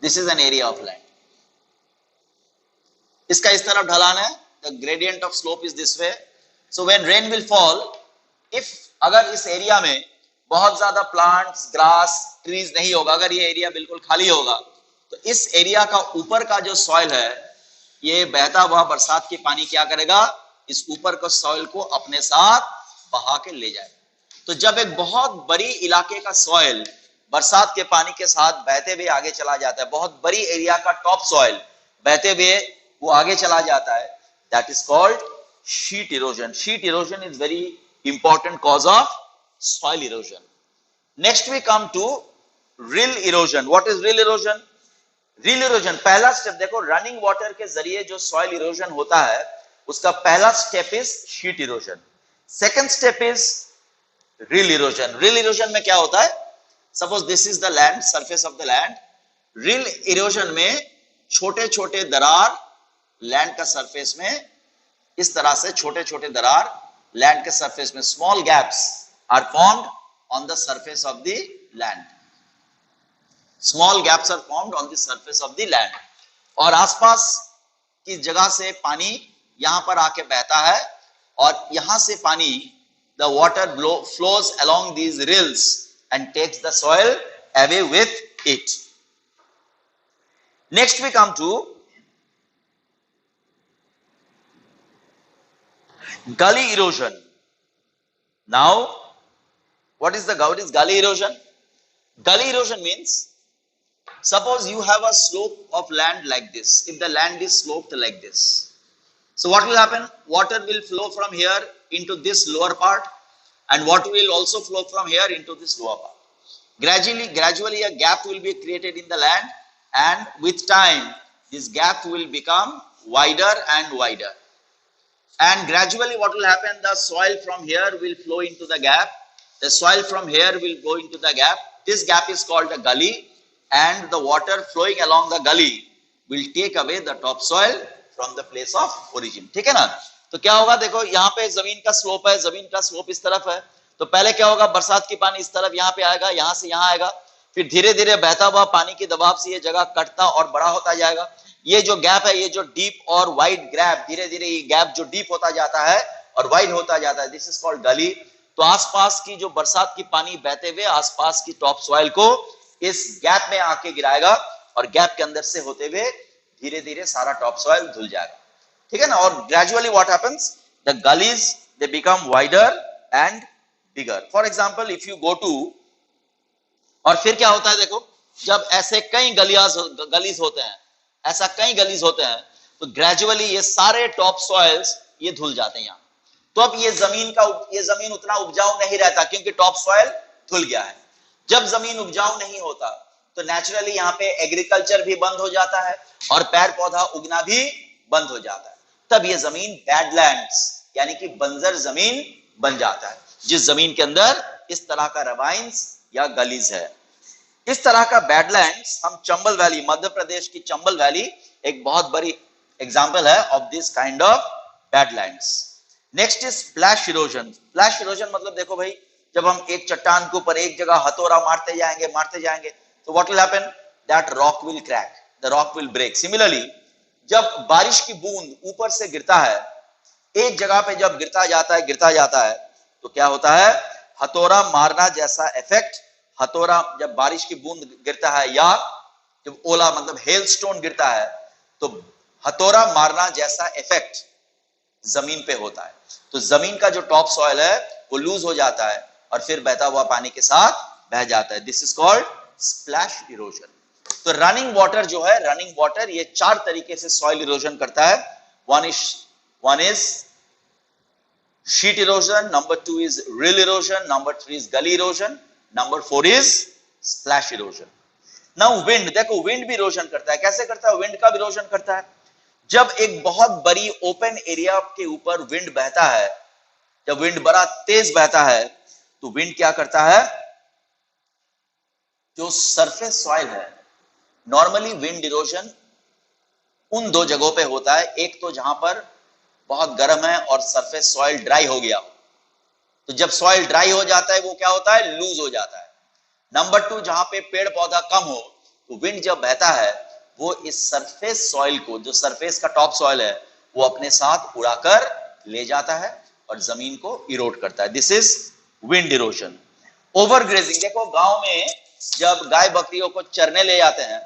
This is an area of land. इसका इस तरफ ढलान है. The gradient of slope is this way. So when rain will fall, if अगर इस एरिया में बहुत ज्यादा प्लांट्स, ग्रास, ट्रीज नहीं होगा, अगर ये एरिया बिल्कुल खाली होगा, तो इस एरिया का ऊपर का जो सॉइल है, ये बहता हुआ बरसात के पानी क्या करेगा, इस ऊपर का सॉइल को अपने साथ बहा के ले जाएगा। तो जब एक बहुत बड़ी इलाके का सॉइल बरसात के पानी के साथ बहते हुए आगे चला जाता है, बहुत बड़ी एरिया का टॉप सॉइल बहते हुए वो आगे चला जाता है, that is called sheet erosion. Sheet erosion is very important cause of soil erosion. Next we come to rill erosion. What is rill erosion? Rill erosion पहला स्टेप देखो, रनिंग वाटर के जरिए जो सॉइल इरोजन होता है उसका पहला step is sheet erosion. Second step is reel erosion. Reel erosion में क्या होता है, suppose this is the land, surface of the land. Reel erosion में छोटे छोटे दरार लैंड का सरफेस में, इस तरह से छोटे छोटे दरार लैंड के सरफेस में, small gaps are formed on the surface of the land. Small gaps are formed on the surface of the land, और आसपास की जगह से पानी यहां पर आके बहता है, और यहां से पानी, the water flows along these rills and takes the soil away with it. Next we come to gully erosion. Now what is gully erosion? Gully erosion means, suppose you have a slope of land like this. If the land is sloped like this, so what will happen, water will flow from here into this lower part, and water will also flow from here into this lower part. Gradually a gap will be created in the land, and with time this gap will become wider and wider. And gradually what will happen, the soil from here will flow into the gap, the soil from here will go into the gap. This gap is called a gully, and the water flowing along the gully will take away the topsoil from the place of origin. ठीक है ना? तो क्या होगा, देखो यहाँ पे जमीन का स्लोप है, जमीन का स्लोप इस तरफ है, तो पहले क्या होगा, बरसात की पानी इस तरफ यहाँ पे आएगा, यहाँ से यहाँ आएगा, फिर धीरे धीरे बहता हुआ पानी के दबाव से ये जगह कटता और बड़ा होता जाएगा। ये जो गैप है, ये जो डीप और वाइड गैप, धीरे धीरे ये गैप जो डीप होता जाता है और वाइड होता जाता है, दिस इज कॉल्ड गली। तो आसपास की जो बरसात की पानी बहते हुए आसपास की टॉप सॉइल को इस गैप में आके गिराएगा, और गैप के अंदर से होते हुए धीरे धीरे सारा टॉप सॉइल धुल जाएगा। ठीक है ना? और gradually what happens, the gullies they become wider and bigger. For example if you go to, और फिर क्या होता है, देखो जब ऐसे कई गलीज होते हैं, ऐसा कई गलीज होते हैं, तो ग्रेजुअली ये सारे टॉप सॉइल्स ये धुल जाते हैं यहाँ। तो अब ये जमीन उतना उपजाऊ नहीं रहता, क्योंकि टॉप सॉइल धुल गया है। जब जमीन उपजाऊ नहीं होता तो नेचुरली यहाँ पे एग्रीकल्चर भी बंद हो जाता है और पेड़ पौधा उगना भी बंद हो जाता है। तब ये जमीन बैडलैंड्स यानी कि बंजर जमीन बन जाता है, जिस जमीन के अंदर इस तरह का रवाइंस या गलीज है। इस तरह का बैडलैंड्स हम चंबल वैली, मध्य प्रदेश की चंबल वैली एक बहुत बड़ी एग्जांपल है of this kind of badlands. Next is splash erosion. Splash erosion मतलब देखो भाई, जब हम एक चट्टान के ऊपर एक जगह हथौड़ा मारते जाएंगे तो what will happen, that rock will crack, the rock will break. Similarly जब बारिश की बूंद ऊपर से गिरता है, एक जगह पे जब गिरता जाता है तो क्या होता है, हथौड़ा मारना जैसा इफेक्ट, हथौड़ा जब बारिश की बूंद गिरता है या जब ओला मतलब हेल स्टोन गिरता है, तो हथौड़ा मारना जैसा इफेक्ट जमीन पे होता है। तो जमीन का जो टॉप सॉइल है वो लूज हो जाता है और फिर बहता हुआ पानी के साथ बह जाता है। This is called splash erosion. तो रनिंग वाटर जो है, रनिंग वाटर ये चार तरीके से सॉइल इरोजन करता है। One is sheet erosion, number 2 is reel erosion, number 3 is गली erosion, number 4 is splash erosion. Now wind, देखो विंड भी इरोजन करता है। कैसे करता है? विंड का भी इरोजन करता है। जब एक बहुत बड़ी ओपन एरिया के ऊपर विंड बहता है, जब विंड बड़ा तेज बहता है तो विंड क्या करता है, जो सरफेस सॉइल है, नॉर्मली विंड इरोजन उन दो जगहों पे होता है। एक तो जहां पर बहुत गर्म है और सरफेस सॉइल ड्राई हो गया, तो जब सॉइल ड्राई हो जाता है वो क्या होता है, लूज हो जाता है। नंबर 2, जहां पे पेड़ पौधा कम हो तो विंड जब बहता है वो इस सरफेस सॉइल को, जो सरफेस का टॉप सॉइल है, वो अपने साथ उड़ाकर ले जाता है और जमीन को इरोड करता है। This is wind erosion. Over grazing, देखो गांव में जब गाय बकरियों को चरने ले जाते हैं,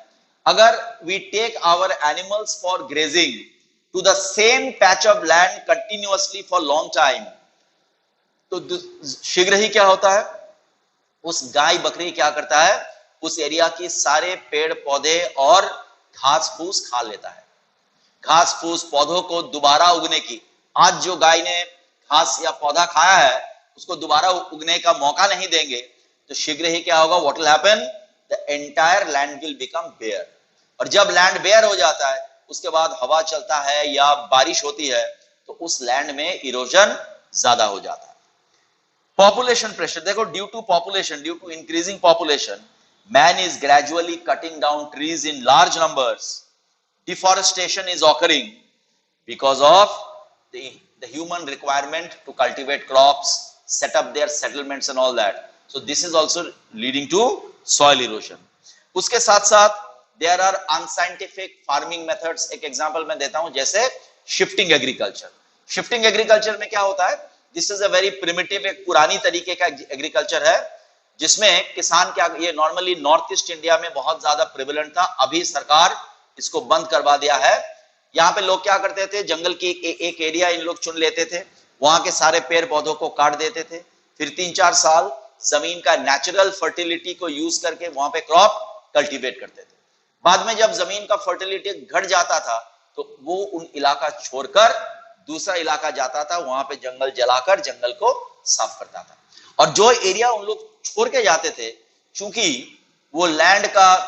अगर we take our animals for grazing to the same patch of land continuously for long time, तो शीघ्र ही क्या होता है, उस गाय बकरी क्या करता है, उस एरिया की सारे पेड़ पौधे और घास फूस खा लेता है। घास फूस पौधों को दोबारा उगने की, आज जो गाय ने घास या पौधा खाया है उसको दोबारा उगने का मौका नहीं देंगे, तो शीघ्र ही क्या होगा, what will happen, the entire land will become bare. और जब लैंड बेयर हो जाता है उसके बाद हवा चलता है या बारिश होती है तो उस लैंड में इरोजन ज्यादा हो जाता है। पॉपुलेशन प्रेशर, देखो due to population, due to increasing population, man is gradually cutting down trees in large numbers. Deforestation is occurring because of the human requirement to cultivate crops, set up their settlements and all that. So this is also leading to soil erosion. उसके साथ साथ there are unscientific farming methods. एक example मैं देता हूं, जैसे shifting agriculture. Shifting agriculture में क्या होता है, this is a very primitive, एक पुरानी तरीके का एग्रीकल्चर है जिसमें किसान क्या, ये नॉर्मली नॉर्थ ईस्ट इंडिया में बहुत ज्यादा प्रिवेलेंट था, अभी सरकार इसको बंद करवा दिया है। यहाँ पे लोग क्या करते थे, जंगल की एक एरिया इन लोग चुन लेते थे, वहां के सारे पेड़ पौधों को काट देते थे, फिर 3-4 साल जमीन का नेचुरल फर्टिलिटी को यूज करके वहां पे क्रॉप कल्टीवेट करते थे। बाद में जब जमीन का फर्टिलिटी घट जाता था तो वो उन इलाका छोड़कर दूसरा इलाका जाता था, वहां पे जंगल जलाकर जंगल को साफ करता था। और जो एरिया उन लोग छोड़ के जाते थे, चूंकि वो लैंड का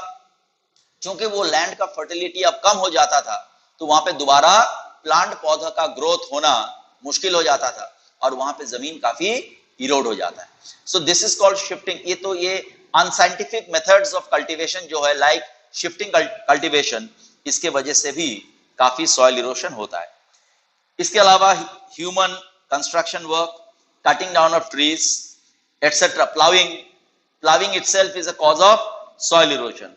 फर्टिलिटी अब कम हो जाता था, तो वहां पे दोबारा प्लांट पौधा का ग्रोथ होना मुश्किल हो जाता था और वहां पे जमीन काफी इरोड हो जाता है। So this is called shifting. ये अनसाइंटिफिक मेथड्स ऑफ कल्टीवेशन जो है, लाइक शिफ्टिंग कल्टीवेशन, इसके वजह से भी काफी सॉइल इरोशन होता है। इसके अलावा human construction work, cutting down of trees, etc. Plowing itself is a cause of soil erosion.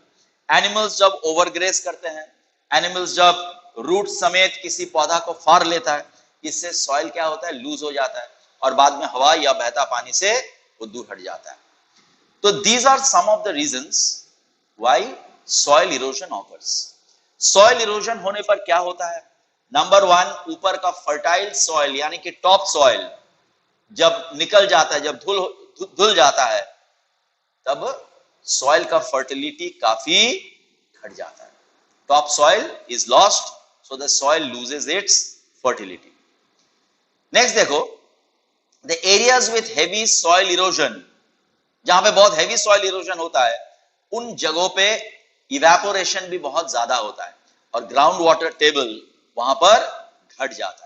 Animals जब overgraze करते हैं, animals जब रूट समेत किसी पौधा को फाड़ लेता है, इससे सॉइल क्या होता है, लूज हो जाता है और बाद में हवा या बहता पानी से वो दूर हट जाता है। तो these are some of the reasons why soil erosion occurs. Soil erosion होने पर क्या होता है, नंबर 1, ऊपर का फर्टाइल सॉइल यानी कि टॉप सॉइल जब निकल जाता है, जब धुल जाता है, तब सॉइल का फर्टिलिटी काफी घट जाता है। Top soil is lost, so the soil loses its fertility. Next देखो, the areas with heavy soil erosion, जहां पे बहुत हेवी सॉइल इरोजन होता है, उन जगहों पे इवेपोरेशन भी बहुत ज्यादा होता है और ग्राउंड वाटर टेबल वहां पर घट जाता है।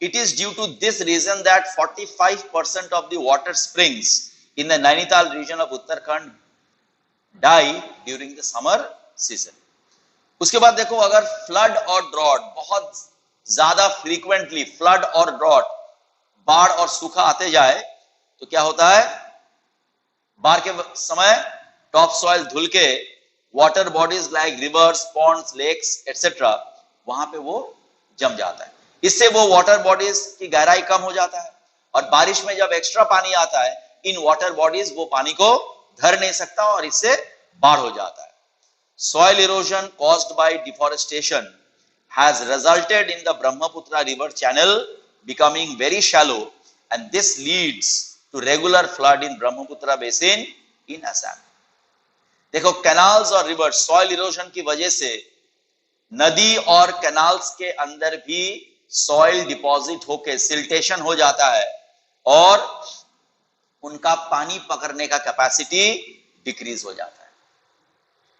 It is due to this reason that 45% of the water springs in the Nainital region of Uttarakhand die during the summer season. उसके बाद देखो, अगर फ्लड और ड्रॉट बहुत ज्यादा फ्रीक्वेंटली, फ्लड और ड्रॉट, बाढ़ और सूखा आते जाए तो क्या होता है, बाढ़ के समय टॉप सॉइल धुल के water bodies like rivers, ponds, lakes etcetera वहां पे वो जम जाता है। इससे वो वाटर बॉडीज की गहराई कम हो जाता है और बारिश में जब एक्स्ट्रा पानी आता है, इन वाटर बॉडीज वो पानी को धर नहीं सकता और इससे बाढ़ हो जाता है। Soil erosion caused by deforestation has resulted in the Brahmaputra river channel becoming very shallow, and this leads to regular flood in Brahmaputra basin in Assam. देखो, कैनाल्स और रिवर्स सॉइल इरोजन की वजह से नदी और कैनाल्स के अंदर भी सॉइल डिपॉजिट होकर सिल्टेशन हो जाता है और उनका पानी पकड़ने का कैपेसिटी डिक्रीज हो जाता है।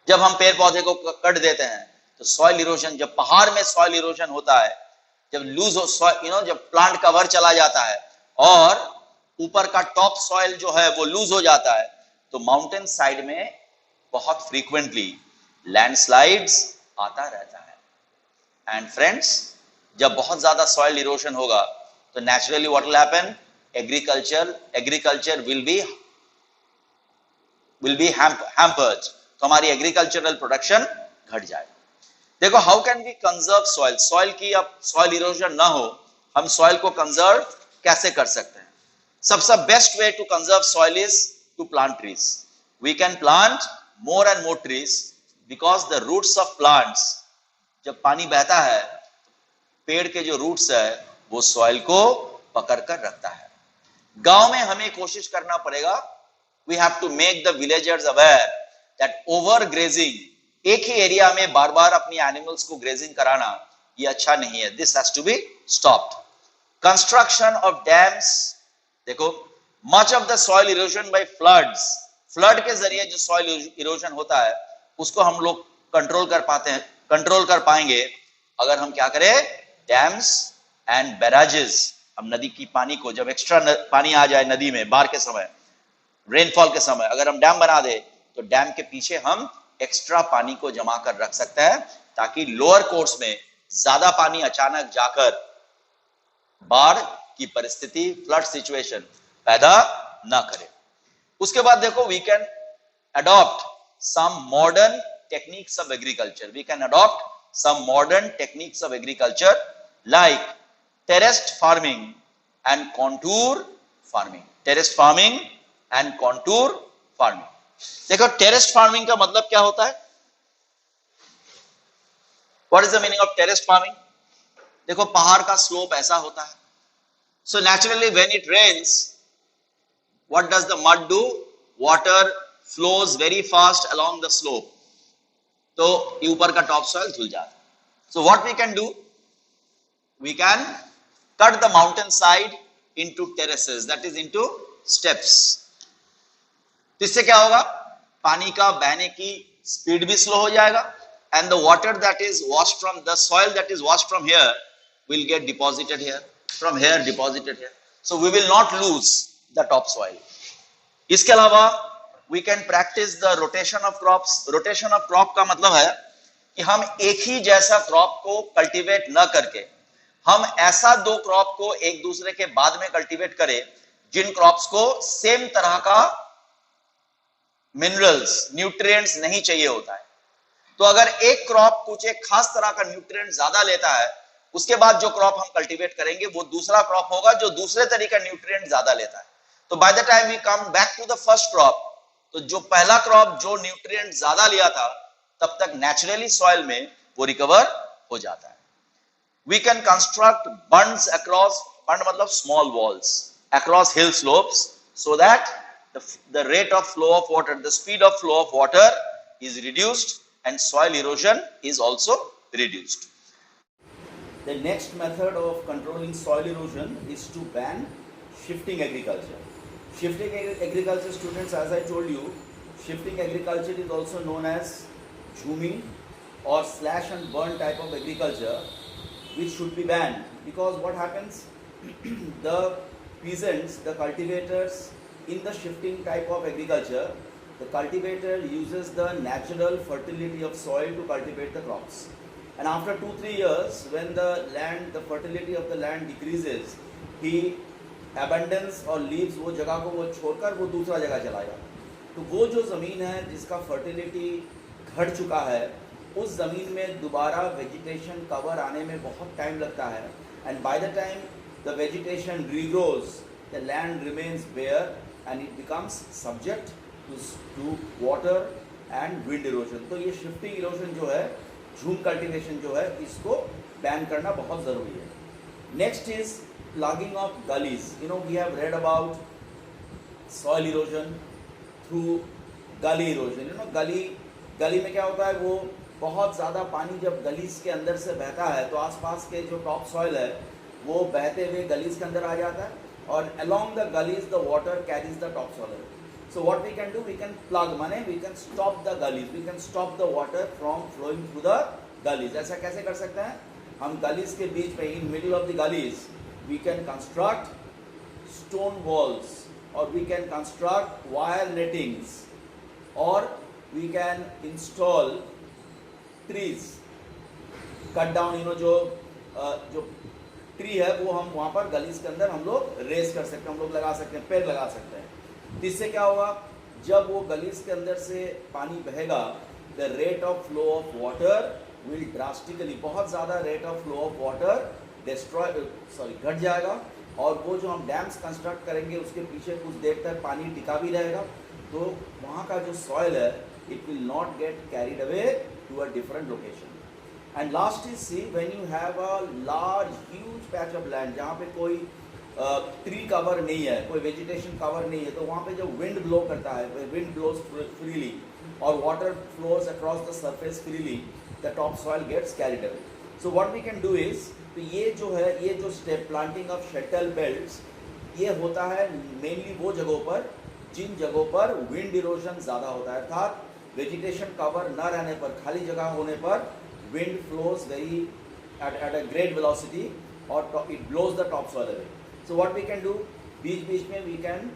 जब हम पेड़ पौधे को कट देते हैं तो सॉइल इरोजन, जब पहाड़ में सॉइल इरोजन होता है, जब लूज हो जब प्लांट कवर चला जाता है और ऊपर का टॉप सॉइल जो है वो लूज हो जाता है, तो माउंटेन साइड में बहुत फ्रीक्वेंटली लैंडस्लाइड्स आता रहता है। एंड फ्रेंड्स, जब बहुत ज्यादा सॉइल इरोजन होगा तो naturally what will happen, agriculture will be hampered, तो हमारी एग्रीकल्चरल प्रोडक्शन घट जाएगा। देखो, how can we conserve soil, soil की अब सॉइल इरोजन ना हो, हम सॉइल को कंजर्व कैसे कर सकते हैं? सबसे best way to conserve soil is to plant trees. We can plant more and more trees because the roots of plants, जब पानी बहता है पेड़ के जो रूट्स है वो सॉइल को पकड़ कर रखता है। गांव में हमें कोशिश करना पड़ेगा, we have to make the villagers aware that over grazing, एक ही एरिया में बार बार अपनी एनिमल्स को ग्रेजिंग कराना ये अच्छा नहीं है। This has to be stopped. Construction of dams, देखो much of the soil erosion by floods, flood के जरिए जो सॉइल इरोजन होता है उसको हम लोग कंट्रोल कर पाएंगे अगर हम क्या करें, डैम्स एंड बैराजेस। हम नदी की पानी को, जब एक्स्ट्रा पानी आ जाए नदी में बाढ़ के समय, रेनफॉल के समय, अगर हम डैम बना दे तो डैम के पीछे हम एक्स्ट्रा पानी को जमा कर रख सकते हैं ताकि लोअर कोर्स में ज्यादा पानी अचानक जाकर बाढ़ की परिस्थिति, फ्लड सिचुएशन पैदा ना करे। उसके बाद देखो, we can adopt some modern techniques of agriculture, we can adopt some modern techniques of agriculture like terraced farming and contour farming, terraced farming and contour farming. देखो, टेरेस्ड फार्मिंग का मतलब क्या होता है? What is the meaning of terraced farming? देखो, पहाड़ का slope ऐसा होता है, so naturally when it rains, what does the mud do? Water flows very fast along the slope, तो ऊपर का टॉप सॉइल धुल जाता है। So what we can do, we can cut the mountain side into terraces, that is into steps। तो इससे क्या होगा, पानी का बहने की स्पीड भी स्लो हो जाएगा and the water that is washed from the soil that is washed from here will get deposited here, from here deposited here, so we will not lose the top soil। इसके अलावा we can practice the rotation of crops। rotation of crop का मतलब है कि हम एक ही जैसा crop को कल्टीवेट न करके हम ऐसा दो क्रॉप को एक दूसरे के बाद में कल्टीवेट करें जिन क्रॉप्स को सेम तरह का मिनरल्स, न्यूट्रिएंट्स नहीं चाहिए होता है। तो अगर एक क्रॉप कुछ एक खास तरह का न्यूट्रिएंट ज्यादा लेता है, उसके बाद जो क्रॉप हम कल्टीवेट करेंगे वो दूसरा क्रॉप होगा जो दूसरे तरीके का न्यूट्रिएंट ज्यादा लेता है। तो by the time we come back to the first crop, तो जो पहला क्रॉप जो न्यूट्रिएंट ज्यादा लिया था तब तक नेचुरली सॉइल में वो रिकवर हो जाता है। We can construct bunds across, bund मतलब small walls, across hill slopes so that the rate of flow of water, the speed of flow of water is reduced and soil erosion is also reduced. The next method of controlling soil erosion is to ban shifting agriculture. Shifting agriculture, students, as I told you, shifting agriculture is also known as jhuming or slash and burn type of agriculture, which should be banned because what happens, the peasants, the cultivators in the shifting type of agriculture, the cultivator uses the natural fertility of soil to cultivate the crops. And after 2-3 years, when the land, the fertility of the land decreases, he abandons or leaves वो जगह को वो छोड़कर वो दूसरा जगह चला जाता। तो वो जो ज़मीन है जिसका फर्टिलिटी घट चुका है, उस ज़मीन में दोबारा वेजिटेशन कवर आने में बहुत टाइम लगता है। And by the time the vegetation regrows, the land remains bare and it becomes subject to water and wind erosion। तो ये shifting erosion जो है, झूम कल्टीवेशन जो है, इसको बैन करना बहुत ज़रूरी है. Next is plugging of gullies. You know we have read about soil erosion through gully erosion. You know gully में क्या होता है, वो बहुत ज़्यादा पानी जब गलीज के अंदर से बहता है तो आसपास के जो टॉप सॉइल है वो बहते हुए गलीज के अंदर आ जाता है, और along the gullies the water carries the topsoil. So what we can do, we can plug, माने we can stop the gullies, we can stop the water from flowing through the gullies. ऐसा कैसे कर सकते हैं हम? गलीज के बीच में, in middle of the gullies, we can construct stone walls, or we can construct wire nettings, or we can install trees, cut down, you know, जो tree है वो हम वहाँ पर गलीज के अंदर हम लोग रेस कर सकते हैं, हम लोग लगा सकते हैं, पेड़ लगा सकते हैं. इससे क्या होगा, जब वो गलीज के अंदर से पानी बहेगा, the rate of flow of water will drastically, बहुत ज़्यादा rate of flow of water घट जाएगा, और वो जो हम डैम्स कंस्ट्रक्ट करेंगे उसके पीछे कुछ देर तक पानी टिका भी रहेगा, तो वहाँ का जो सॉइल है it will not get carried away to a different location. And last is see, when you have a large huge patch of land जहाँ पे कोई ट्री कवर नहीं है, कोई वेजिटेशन कवर नहीं है, तो वहाँ पे जो विंड ब्लो करता है, विंड ब्लोज फ्रीली और water flows across the surface freely, the top soil gets carried away. So what we can do is, तो ये जो है, ये जो step planting of shuttle belts, ये होता है मेनली वो जगहों पर जिन जगहों पर विंड इरोजन ज़्यादा होता है, अर्थात वेजिटेशन कवर न रहने पर, खाली जगह होने पर wind flows very at a great velocity, or it blows the topsoil away. So what we can do, बीच में we can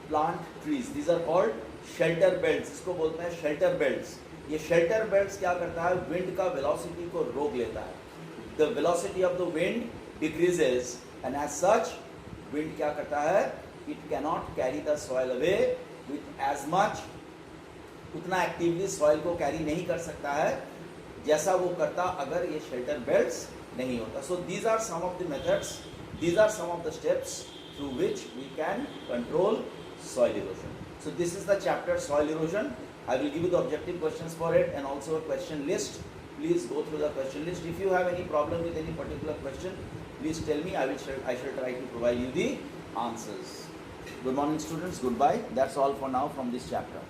plant trees. These are called shelter belts. इसको बोलते हैं shelter belts. ये shelter belts क्या करता है, wind का velocity को रोक लेता है. The velocity of the wind decreases, and as such wind क्या करता है, it cannot carry the soil away with as much, उतना एक्टिवली सॉइल को कैरी नहीं कर सकता है जैसा वो करता अगर ये शेल्टर बेल्ट्स नहीं होता. So these are some of the methods, these are some of the steps through which we can control soil erosion. So this is the chapter soil erosion. I will give you the objective questions for it and also a question list. Please go through the question list. If you have any problem with any particular question, please tell me. I shall try to provide you the answers. Good morning students, goodbye. That's all for now from this chapter.